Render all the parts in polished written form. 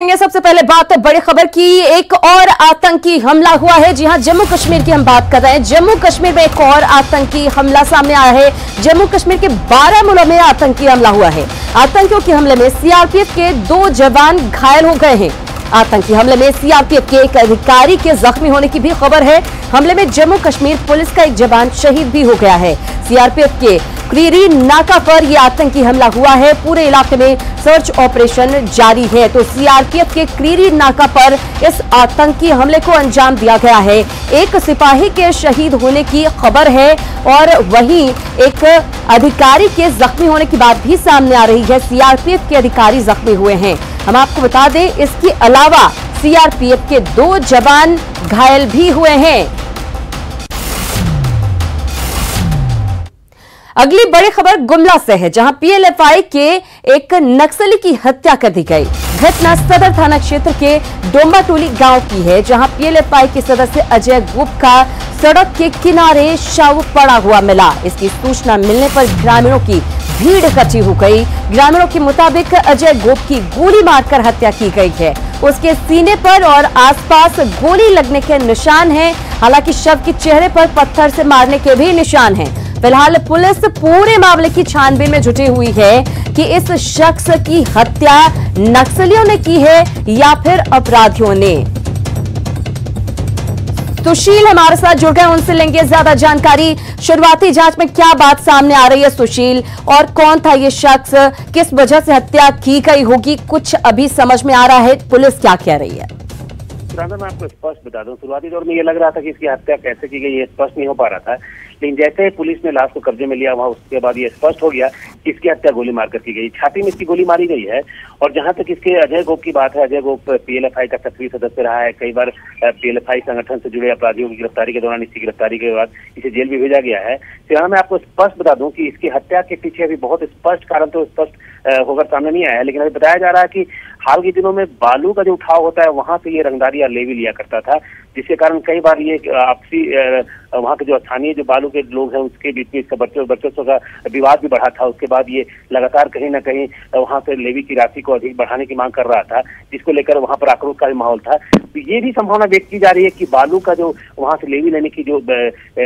करेंगे सबसे पहले बात बड़ी खबर की। एक और आतंकी हमला हुआ है। जी हां, जम्मू कश्मीर की हम बात कर रहे हैं। जम्मू कश्मीर में एक और आतंकी हमला सामने आया है। जम्मू कश्मीर के बारामूला में आतंकी हमला हुआ है। आतंकियों के हमले में सीआरपीएफ के 2 जवान घायल हो गए हैं। आतंकी हमले में सीआरपीएफ के एक अधिकारी के जख्मी होने की भी खबर है। हमले में जम्मू कश्मीर पुलिस का एक जवान शहीद भी हो गया है। सीआरपीएफ के क्रीरी नाका पर यह आतंकी हमला हुआ है। पूरे इलाके में सर्च ऑपरेशन जारी है। तो सीआरपीएफ के क्रीरी नाका पर इस आतंकी हमले को अंजाम दिया गया है। एक सिपाही के शहीद होने की खबर है और वहीं एक अधिकारी के जख्मी होने की बात भी सामने आ रही है। सीआरपीएफ के अधिकारी जख्मी हुए हैं। हम आपको बता दें, इसके अलावा सीआरपीएफ के 2 जवान घायल भी हुए हैं। अगली बड़ी खबर गुमला से है, जहां पीएलएफआई के एक नक्सली की हत्या कर दी गई। घटना सदर थाना क्षेत्र के डोंबाटोली गांव की है, जहां पीएलएफआई के सदस्य अजय गोप का सड़क के किनारे शव पड़ा हुआ मिला। इसकी सूचना मिलने पर ग्रामीणों की भीड़ इकट्ठी हो गई। ग्रामीणों के मुताबिक अजय गोप की गोली मारकर हत्या की गई है। उसके सीने पर और आसपास गोली लगने के निशान हैं। हालांकि शव के चेहरे पर पत्थर से मारने के भी निशान हैं। फिलहाल पुलिस पूरे मामले की छानबीन में जुटी हुई है कि इस शख्स की हत्या नक्सलियों ने की है या फिर अपराधियों ने। सुशील हमारे साथ जुड़ गए, उनसे लेंगे ज्यादा जानकारी। शुरुआती जांच में क्या बात सामने आ रही है सुशील, और कौन था ये शख्स, किस वजह से हत्या की गई होगी, कुछ अभी समझ में आ रहा है? पुलिस क्या कह रही है? मैं आपको स्पष्ट बता दूं, शुरुआती दौर में ये लग रहा था कि इसकी हत्या कैसे की गई ये स्पष्ट नहीं हो पा रहा था, लेकिन जैसे ही पुलिस ने लाश को कब्जे में लिया वहां उसके बाद ये स्पष्ट हो गया कि इसकी हत्या गोली मारकर की गई। छाती में इसकी गोली मारी गई है। और जहां तक इसके अजय गोप की बात है, अजय गोप पीएलएफआई का सक्रिय सदस्य रहा है। कई बार पीएलएफआई संगठन से जुड़े अपराधियों की गिरफ्तारी के दौरान इसकी गिरफ्तारी के बाद इसे जेल भी भेजा गया है। तो यहाँ मैं आपको स्पष्ट बता दूं कि इसकी हत्या के पीछे अभी बहुत स्पष्ट कारण तो स्पष्ट होकर सामने नहीं आया है, लेकिन अभी बताया जा रहा है कि हाल के दिनों में बालू का जो उठाव होता है वहां से ये रंगदारी या लेवी लिया करता था, जिसके कारण कई बार ये आपसी वहां के जो स्थानीय जो बालू के लोग हैं उसके बीच में इसका वर्चस्व का विवाद भी बढ़ा था। उसके बाद ये लगातार कहीं ना कहीं वहां से लेवी की राशि को अधिक बढ़ाने की मांग कर रहा था, जिसको लेकर वहां पर आक्रोश का भी माहौल था। तो ये भी संभावना व्यक्त की जा रही है कि बालू का जो वहां से लेवी लेने की जो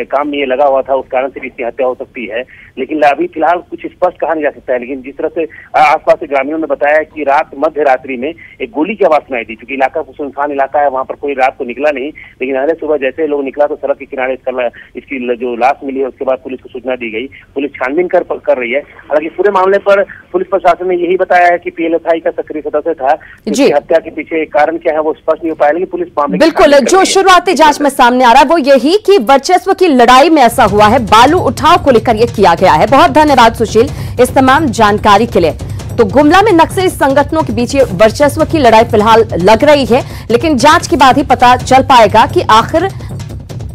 काम में ये लगा हुआ था उस कारण से भी इसकी हत्या हो सकती है। लेकिन अभी फिलहाल कुछ स्पष्ट कहा नहीं जा सकता है। लेकिन जिस तरह से आसपास के ग्रामीणों ने बताया कि रात मध्य रात्रि में एक गोली की आवाज सुनाई दी, क्योंकि इलाका सुनसान इलाका है, वहां पर कोई रात को निकला नहीं। लेकिन अगले सुबह जैसे लोग निकला तो सड़क के किनारे इसकी जो लाश मिली है उसके बाद पुलिस को सूचना दी गई। पुलिस छानबीन कर रही है। हालांकि पूरे मामले पर पुलिस प्रशासन ने यही बताया है कि पीएलएफआई का सक्रिय सदस्य था। इसकी हत्या के पीछे कारण क्या है वो स्पष्ट नहीं हो पाया, लेकिन पुलिस मामले बिल्कुल जो शुरुआती जांच में सामने आ रहा है वो यही कि वर्चस्व की लड़ाई में ऐसा हुआ है, बालू उठाव को लेकर यह किया गया है। बहुत धन्यवाद सुशील इस तमाम जानकारी के लिए। तो गुमला में नक्सली संगठनों के बीच वर्चस्व की लड़ाई फिलहाल लग रही है, लेकिन जांच के बाद ही पता चल पाएगा कि आखिर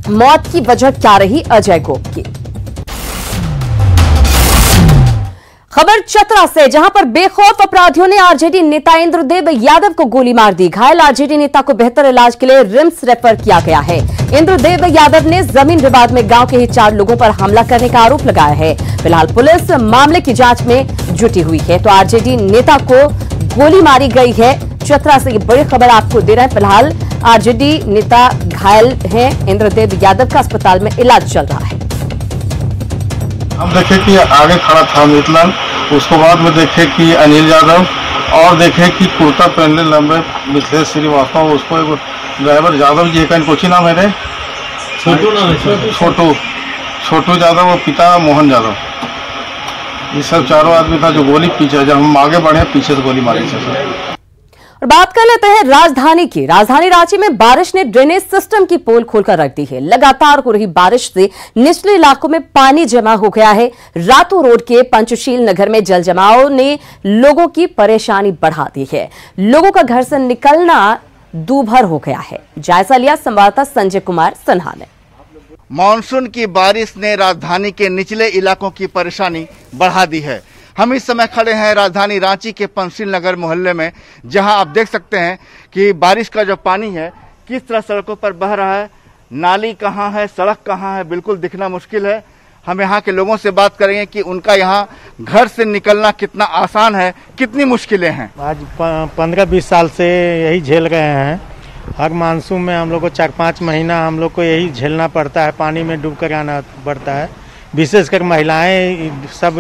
मौत की वजह क्या रही अजय गोप की। खबर चतरा से, जहां पर बेखौफ अपराधियों ने आरजेडी नेता इंद्रदेव यादव को गोली मार दी। घायल आरजेडी नेता को बेहतर इलाज के लिए रिम्स रेफर किया गया है। इंद्रदेव यादव ने जमीन विवाद में गांव के ही 4 लोगों पर हमला करने का आरोप लगाया है। फिलहाल पुलिस मामले की जांच में जुटी हुई है। तो आरजेडी नेता को गोली मारी गई है। चतरा से ये बड़ी खबर आपको दे रहे हैं। फिलहाल आरजेडी नेता घायल हैं। इंद्रदेव यादव का अस्पताल में इलाज चल रहा है। हम देखे कि आगे खड़ा था मिथिलन, उसको बाद में देखे कि अनिल यादव, और देखे कि कुर्ता पहनने लंबे मिथिलेश श्रीवास्तव, उसको एक ड्राइवर यादव जी का कोची नाम है, छोटू यादव और पिता मोहन यादव, ये सब 4 आदमी था जो गोली पीछे, जब हम आगे बढ़े पीछे से गोली मारी। और बात कर लेते हैं राजधानी की। राजधानी रांची में बारिश ने ड्रेनेज सिस्टम की पोल खोलकर रख दी है। लगातार हो रही बारिश से निचले इलाकों में पानी जमा हो गया है। रातू रोड के पंचशील नगर में जल जमाव ने लोगों की परेशानी बढ़ा दी है। लोगों का घर से निकलना दूभर हो गया है। जायजा लिया संवाददाता संजय कुमार सिन्हा ने। मानसून की बारिश ने राजधानी के निचले इलाकों की परेशानी बढ़ा दी है। हम इस समय खड़े हैं राजधानी रांची के पंचशील नगर मोहल्ले में, जहां आप देख सकते हैं कि बारिश का जो पानी है किस तरह सड़कों पर बह रहा है। नाली कहां है, सड़क कहां है, बिल्कुल दिखना मुश्किल है। हम यहाँ के लोगों से बात करेंगे कि उनका यहाँ घर से निकलना कितना आसान है, कितनी मुश्किलें हैं। आज 15-20 साल से यही झेल रहे हैं। हर मानसून में हम लोग को 4-5 महीना हम लोग को यही झेलना पड़ता है, पानी में डूब कर आना पड़ता है। विशेषकर महिलाएं सब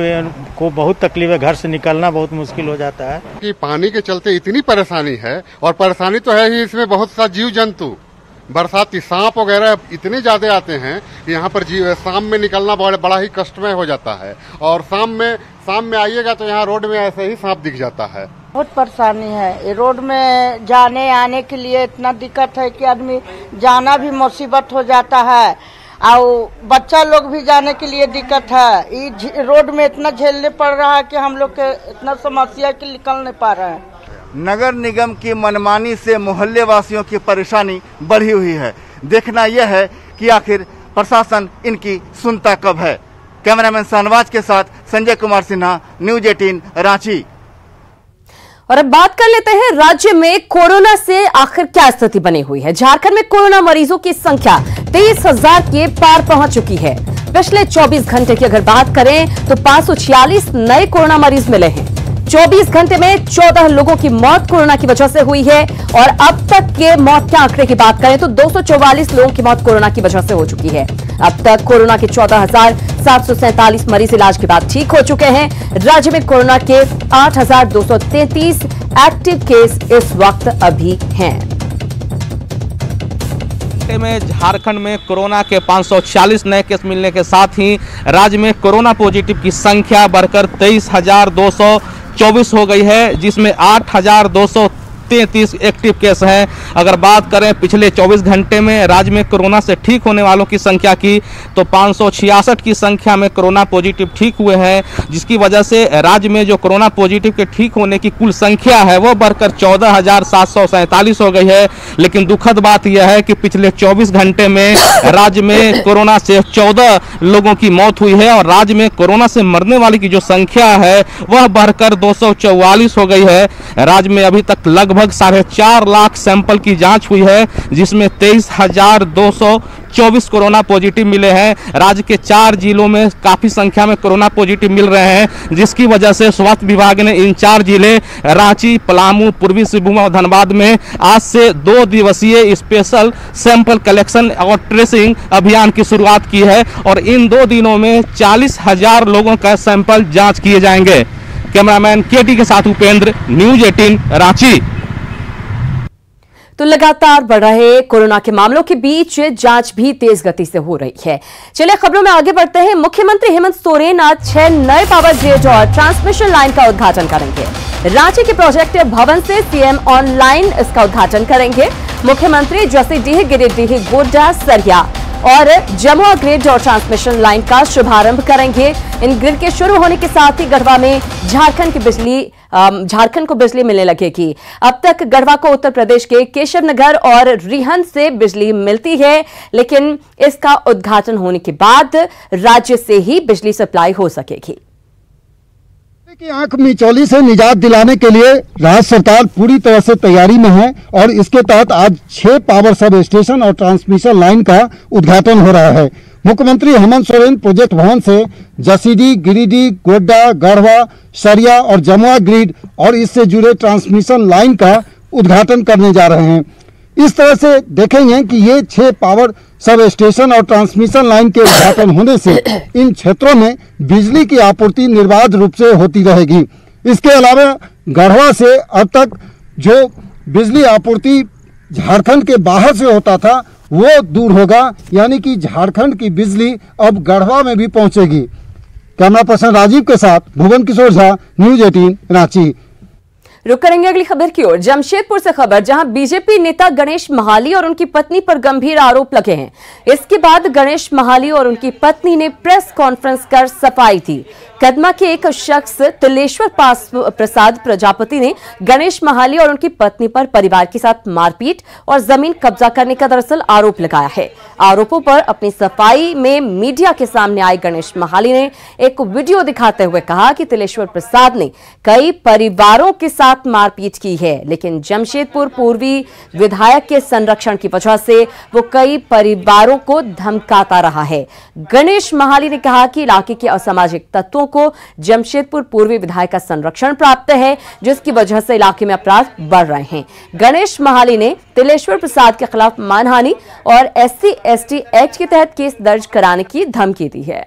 को बहुत तकलीफ है, घर से निकलना बहुत मुश्किल हो जाता है कि पानी के चलते इतनी परेशानी है। और परेशानी तो है ही, इसमें बहुत सा जीव जंतु, बरसाती सांप वगैरह इतने ज्यादा आते हैं कि यहाँ पर शाम में निकलना बड़ा ही कष्टमय हो जाता है। और शाम में आइएगा तो यहाँ रोड में ऐसे ही सांप दिख जाता है। बहुत परेशानी है, रोड में जाने आने के लिए इतना दिक्कत है कि आदमी जाना भी मुसीबत हो जाता है और बच्चा लोग भी जाने के लिए दिक्कत है। ये रोड में इतना झेलने पड़ रहा है कि हम लोग के इतना समस्या के निकल नहीं पा रहे हैं। नगर निगम की मनमानी से मोहल्ले वासियों की परेशानी बढ़ी हुई है। देखना यह है कि आखिर प्रशासन इनकी सुनता कब है। कैमरामैन शाहनवाज के साथ संजय कुमार सिन्हा, न्यूज 18 रांची। और अब बात कर लेते हैं राज्य में कोरोना से आखिर क्या स्थिति बनी हुई है। झारखंड में कोरोना मरीजों की संख्या 23,000 के पार पहुंच चुकी है। पिछले 24 घंटे की अगर बात करें तो 546 नए कोरोना मरीज मिले हैं। 24 घंटे में 14 लोगों की मौत कोरोना की वजह से हुई है और अब तक के मौत के आंकड़े की बात करें तो 244 लोगों की मौत कोरोना की वजह से हो चुकी है। अब तक कोरोना के 14,747 मरीज इलाज के बाद ठीक हो चुके हैं। राज्य में कोरोना के 8,233 एक्टिव केस इस वक्त अभी हैं। में झारखंड में कोरोना के 546 नए केस मिलने के साथ ही राज्य में कोरोना पॉजिटिव की संख्या बढ़कर 23,224 हो गई है, जिसमें 8,233 एक्टिव केस हैं। अगर बात करें पिछले 24 घंटे में राज्य में कोरोना से ठीक होने वालों की संख्या की तो 566 की संख्या में कोरोना पॉजिटिव ठीक हुए हैं, जिसकी वजह से राज्य में जो कोरोना पॉजिटिव के ठीक होने की कुल संख्या है वो बढ़कर 14,747 हो गई है। लेकिन दुखद बात यह है कि पिछले 24 घंटे में राज्य में कोरोना से 14 लोगों की मौत हुई है और राज्य में कोरोना से मरने वाली की जो संख्या है वह बढ़कर 244 हो गई है। राज्य में अभी तक लगभग 4.5 लाख सैंपल की जांच हुई है, जिसमें 23,224 कोरोना पॉजिटिव मिले हैं। राज्य के 4 जिलों में काफी संख्या में कोरोना पॉजिटिव मिल रहे हैं, जिसकी वजह से स्वास्थ्य विभाग ने इन 4 जिले रांची, पलामू, पूर्वी सिंहभूम और धनबाद में आज से 2 दिवसीय स्पेशल सैंपल कलेक्शन और ट्रेसिंग अभियान की शुरुआत की है और इन 2 दिनों में 40,000 लोगों का सैंपल जांच किए जाएंगे। कैमरामैन केटी के साथ उपेंद्र, न्यूज 18 रांची। तो लगातार बढ़ रहे कोरोना के मामलों के बीच जांच भी तेज गति से हो रही है। चलिए खबरों में आगे बढ़ते हैं। मुख्यमंत्री हेमंत सोरेन आज 6 नए पावर ग्रिड और ट्रांसमिशन लाइन का उद्घाटन करेंगे। रांची के प्रोजेक्ट भवन से सीएम ऑनलाइन इसका उद्घाटन करेंगे। मुख्यमंत्री जसीडीह, गिरिडीह, गोड्डा, सरिया और जमुआ ग्रिड और ट्रांसमिशन लाइन का शुभारंभ करेंगे। इन ग्रिड के शुरू होने के साथ ही गढ़वा में झारखंड को बिजली मिलने लगेगी। अब तक गढ़वा को उत्तर प्रदेश के केशवनगर और रिहंद से बिजली मिलती है, लेकिन इसका उद्घाटन होने के बाद राज्य से ही बिजली सप्लाई हो सकेगी। की आंख मिचौली से निजात दिलाने के लिए राज्य सरकार पूरी तरह से तैयारी में है और इसके तहत आज 6 पावर सब स्टेशन और ट्रांसमिशन लाइन का उद्घाटन हो रहा है। मुख्यमंत्री हेमंत सोरेन प्रोजेक्ट भवन से जसीडीह, गिरिडीह, गोड्डा, गढ़वा, सरिया और जमुआ ग्रिड और इससे जुड़े ट्रांसमिशन लाइन का उद्घाटन करने जा रहे हैं। इस तरह से देखेंगे कि ये 6 पावर सब स्टेशन और ट्रांसमिशन लाइन के उद्घाटन होने से इन क्षेत्रों में बिजली की आपूर्ति निर्बाध रूप से होती रहेगी। इसके अलावा गढ़वा से अब तक जो बिजली आपूर्ति झारखंड के बाहर से होता था वो दूर होगा, यानी कि झारखंड की बिजली अब गढ़वा में भी पहुंचेगी। कैमरा पर्सन राजीव के साथ भुवन किशोर झा, न्यूज 18 रांची। रुक करेंगे अगली खबर की ओर। जमशेदपुर से खबर, जहां बीजेपी नेता गणेश महाली और उनकी पत्नी पर गंभीर आरोप लगे हैं। इसके बाद गणेश महाली और उनकी पत्नी ने प्रेस कॉन्फ्रेंस कर सफाई दी। कदमा के एक शख्स तिलेश्वर प्रसाद प्रजापति ने गणेश महाली और उनकी पत्नी पर परिवार के साथ मारपीट और जमीन कब्जा करने का दरअसल आरोप लगाया है। आरोपों पर अपनी सफाई में मीडिया के सामने आए गणेश महाली ने एक वीडियो दिखाते हुए कहा कि तिलेश्वर प्रसाद ने कई परिवारों के साथ साथ मारपीट की है, लेकिन जमशेदपुर पूर्वी विधायक के संरक्षण की वजह से वो कई परिवारों को धमकाता रहा है। गणेश महाली ने कहा कि इलाके के असामाजिक तत्वों को जमशेदपुर पूर्वी विधायक का संरक्षण प्राप्त है, जिसकी वजह से इलाके में अपराध बढ़ रहे हैं। गणेश महाली ने तिलेश्वर प्रसाद के खिलाफ मानहानि और SC/ST एक्ट के तहत केस दर्ज कराने की धमकी दी है।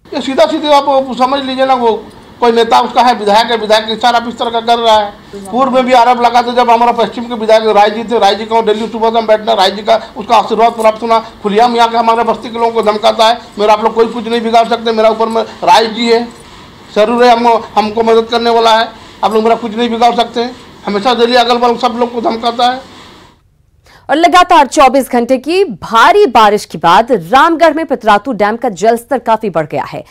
ये सीधा सीधे आप समझ लीजिए ना, वो कोई नेता उसका है, विधायक इशारा इस तरह का कर रहा है। पूर्व में भी आरोप लगा था जब हमारा पश्चिम के विधायक राय जी थे, राय जी को दिल्ली सुबह से हम बैठना, राय जी का उसका आशीर्वाद प्राप्त होना, खुलियाम यहाँ के हमारे बस्ती के लोगों को धमकाता है। मेरा आप लोग कोई कुछ नहीं बिगाड़ सकते, मेरा ऊपर में राय जी है, जरूर है हमको मदद करने वाला है, आप लोग मेरा कुछ नहीं बिगाड़ सकते। हमेशा दिल्ली अगल बगल सब लोग को धमकाता है। और लगातार 24 घंटे की भारी बारिश के बाद रामगढ़ में पितरातू डैम का जलस्तर काफी बढ़ गया है।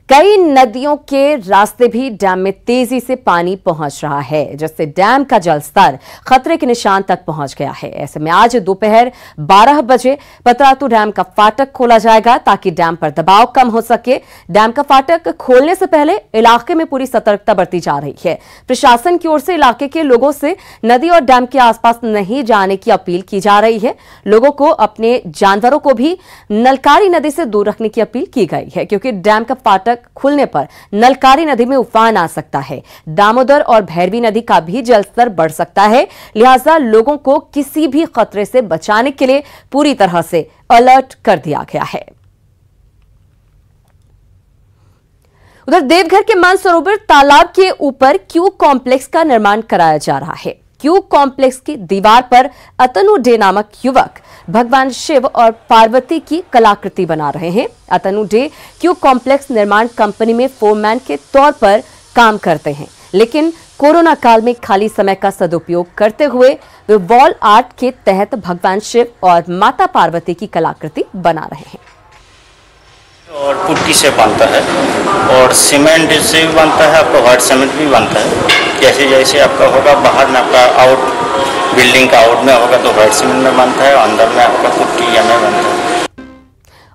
कई नदियों के रास्ते भी डैम में तेजी से पानी पहुंच रहा है, जिससे डैम का जलस्तर खतरे के निशान तक पहुंच गया है। ऐसे में आज दोपहर 12 बजे पितरातू डैम का फाटक खोला जाएगा ताकि डैम पर दबाव कम हो सके। डैम का फाटक खोलने से पहले इलाके में पूरी सतर्कता बरती जा रही है। प्रशासन की ओर से इलाके के लोगों से नदी और डैम के आसपास नहीं जाने की अपील की जा रही है। लोगों को अपने जानवरों को भी नलकारी नदी से दूर रखने की अपील की गई है, क्योंकि डैम का फाटक खुलने पर नलकारी नदी में उफान आ सकता है। दामोदर और भैरवी नदी का भी जलस्तर बढ़ सकता है, लिहाजा लोगों को किसी भी खतरे से बचाने के लिए पूरी तरह से अलर्ट कर दिया गया है। उधर देवघर के मानसरोवर तालाब के ऊपर क्यू कॉम्प्लेक्स का निर्माण कराया जा रहा है। क्यू कॉम्प्लेक्स की दीवार पर अतनु डे नामक युवक भगवान शिव और पार्वती की कलाकृति बना रहे हैं। अतनु डे क्यू कॉम्प्लेक्स निर्माण कंपनी में फोरमैन के तौर पर काम करते हैं, लेकिन कोरोना काल में खाली समय का सदुपयोग करते हुए वे वॉल आर्ट के तहत भगवान शिव और माता पार्वती की कलाकृति बना रहे हैं। और पुट्टी से बनता है और सीमेंट से भी बनता है, आपका व्हाइट सीमेंट भी बनता है। जैसे जैसे आपका होगा, बाहर में आपका आउट बिल्डिंग का आउट में होगा तो व्हाइट सीमेंट में बनता है, अंदर में आपका पुट्टी में बनता है।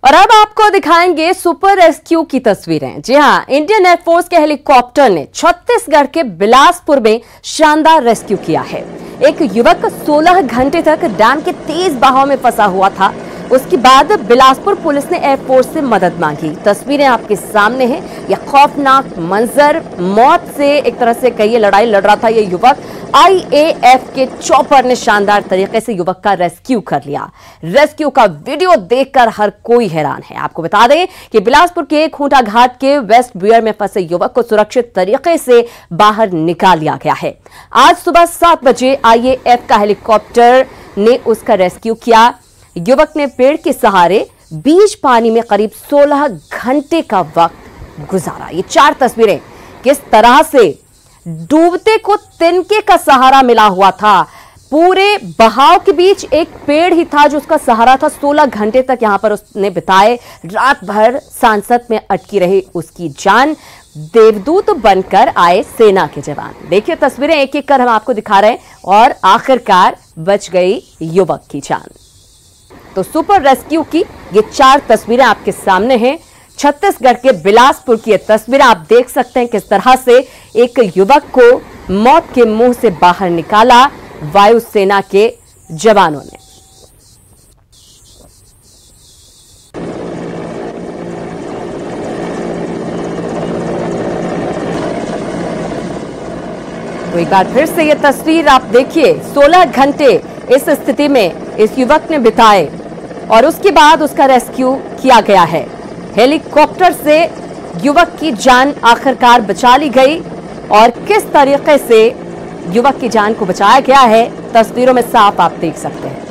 और अब आपको दिखाएंगे सुपर रेस्क्यू की तस्वीरें। जी हां, इंडियन एयरफोर्स के हेलीकॉप्टर ने छत्तीसगढ़ के बिलासपुर में शानदार रेस्क्यू किया है। एक युवक 16 घंटे तक डैम के तेज बहाव में फंसा हुआ था। उसके बाद बिलासपुर पुलिस ने एयरफोर्स से मदद मांगी। तस्वीरें आपके सामने हैं। यह खौफनाक मंजर, मौत से एक तरह से कहिए लड़ाई लड़ रहा था ये युवक। IAF के चॉपर ने शानदार तरीके से युवक का रेस्क्यू कर लिया। रेस्क्यू का वीडियो देखकर हर कोई हैरान है। आपको बता दें कि बिलासपुर के खूंटा घाट के वेस्ट बियर में फंसे युवक को सुरक्षित तरीके से बाहर निकाल लिया गया है। आज सुबह 7 बजे IAF का हेलीकॉप्टर ने उसका रेस्क्यू किया। युवक ने पेड़ के सहारे बीच पानी में करीब 16 घंटे का वक्त गुजारा। ये 4 तस्वीरें किस तरह से डूबते को तिनके का सहारा मिला हुआ था। पूरे बहाव के बीच एक पेड़ ही था जो उसका सहारा था। 16 घंटे तक यहां पर उसने बिताए। रात भर सांसद में अटकी रही उसकी जान। देवदूत बनकर आए सेना के जवान। देखिए तस्वीरें एक एक कर हम आपको दिखा रहे हैं और आखिरकार बच गई युवक की जान। तो सुपर रेस्क्यू की ये 4 तस्वीरें आपके सामने हैं। छत्तीसगढ़ के बिलासपुर की ये तस्वीरें आप देख सकते हैं किस तरह से एक युवक को मौत के मुंह से बाहर निकाला वायुसेना के जवानों ने। तो एक बार फिर से ये तस्वीर आप देखिए। 16 घंटे इस स्थिति में इस युवक ने बिताए और उसके बाद उसका रेस्क्यू किया गया है। हेलीकॉप्टर से युवक की जान आखिरकार बचा ली गई और किस तरीके से युवक की जान को बचाया गया है तस्वीरों में साफ आप देख सकते हैं।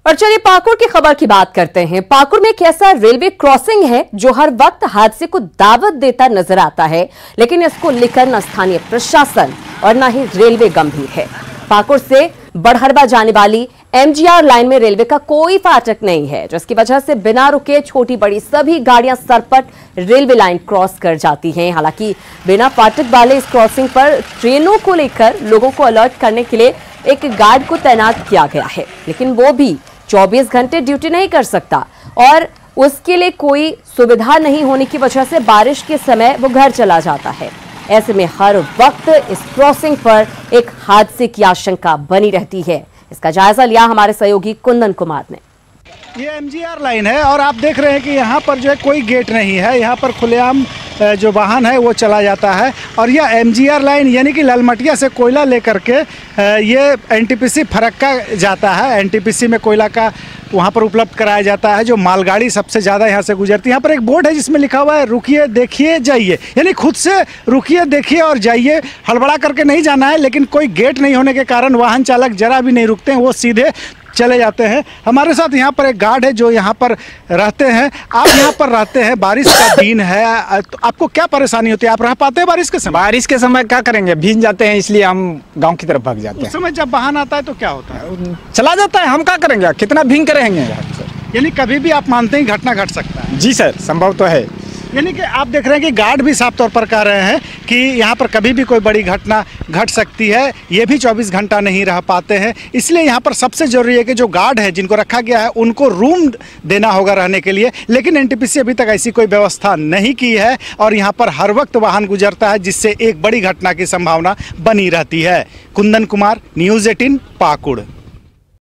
और चलिए पाकुड़ की खबर की बात करते हैं। पाकुड़ में एक ऐसा रेलवे क्रॉसिंग है जो हर वक्त हादसे को दावत देता नजर आता है, लेकिन इसको लेकर न स्थानीय प्रशासन और न ही रेलवे गंभीर है। पाकुड़ से बड़हरबा जाने वाली MGR लाइन में रेलवे का कोई फाटक नहीं है, जिसकी वजह से बिना रुके छोटी बड़ी सभी गाड़ियां सरपट रेलवे लाइन क्रॉस कर जाती हैं। हालांकि बिना फाटक वाले इस क्रॉसिंग पर ट्रेनों को लेकर लोगों को अलर्ट करने के लिए एक गार्ड को तैनात किया गया है, लेकिन वो भी 24 घंटे ड्यूटी नहीं कर सकता और उसके लिए कोई सुविधा नहीं होने की वजह से बारिश के समय वो घर चला जाता है। ऐसे में हर वक्त इस क्रॉसिंग पर एक हादसे की आशंका बनी रहती है। इसका जायजा लिया हमारे सहयोगी कुंदन कुमार ने। ये एमजीआर लाइन है और आप देख रहे हैं कि यहाँ पर जो है कोई गेट नहीं है, यहाँ पर खुलेआम जो वाहन है वो चला जाता है। और यह एमजीआर लाइन यानी कि ललमटिया से कोयला लेकर के ये एनटीपीसी फरक्का जाता है। एनटीपीसी में कोयला का वहाँ पर उपलब्ध कराया जाता है, जो मालगाड़ी सबसे ज़्यादा यहाँ से गुजरती है। यहाँ पर एक बोर्ड है जिसमें लिखा हुआ है रुकिए देखिए जाइए, यानी खुद से रुकिए देखिए और जाइए, हड़बड़ा करके नहीं जाना है। लेकिन कोई गेट नहीं होने के कारण वाहन चालक जरा भी नहीं रुकते हैं, वो सीधे चले जाते हैं। हमारे साथ यहाँ पर एक गार्ड है जो यहाँ पर रहते हैं। आप यहाँ पर रहते हैं, बारिश का दिन है, तो आपको क्या परेशानी होती है? आप रह पाते हैं बारिश के समय? बारिश के समय क्या करेंगे, भीग जाते हैं, इसलिए हम गांव की तरफ भाग जाते हैं। उस समय जब वाहन आता है तो क्या होता है? चला जाता है, हम क्या करेंगे, कितना भीग के रहेंगे। यानी कभी भी आप मानते हैं घटना घट सकता है? जी सर, संभव तो है। यानी कि आप देख रहे हैं कि गार्ड भी साफ तौर पर कह रहे हैं कि यहाँ पर कभी भी कोई बड़ी घटना घट सकती है, ये भी 24 घंटा नहीं रह पाते हैं। इसलिए यहाँ पर सबसे ज़रूरी है कि जो गार्ड है जिनको रखा गया है उनको रूम देना होगा रहने के लिए, लेकिन एनटीपीसी अभी तक ऐसी कोई व्यवस्था नहीं की है और यहाँ पर हर वक्त वाहन गुजरता है, जिससे एक बड़ी घटना की संभावना बनी रहती है। कुंदन कुमार, न्यूज़ 18 पाकुड़।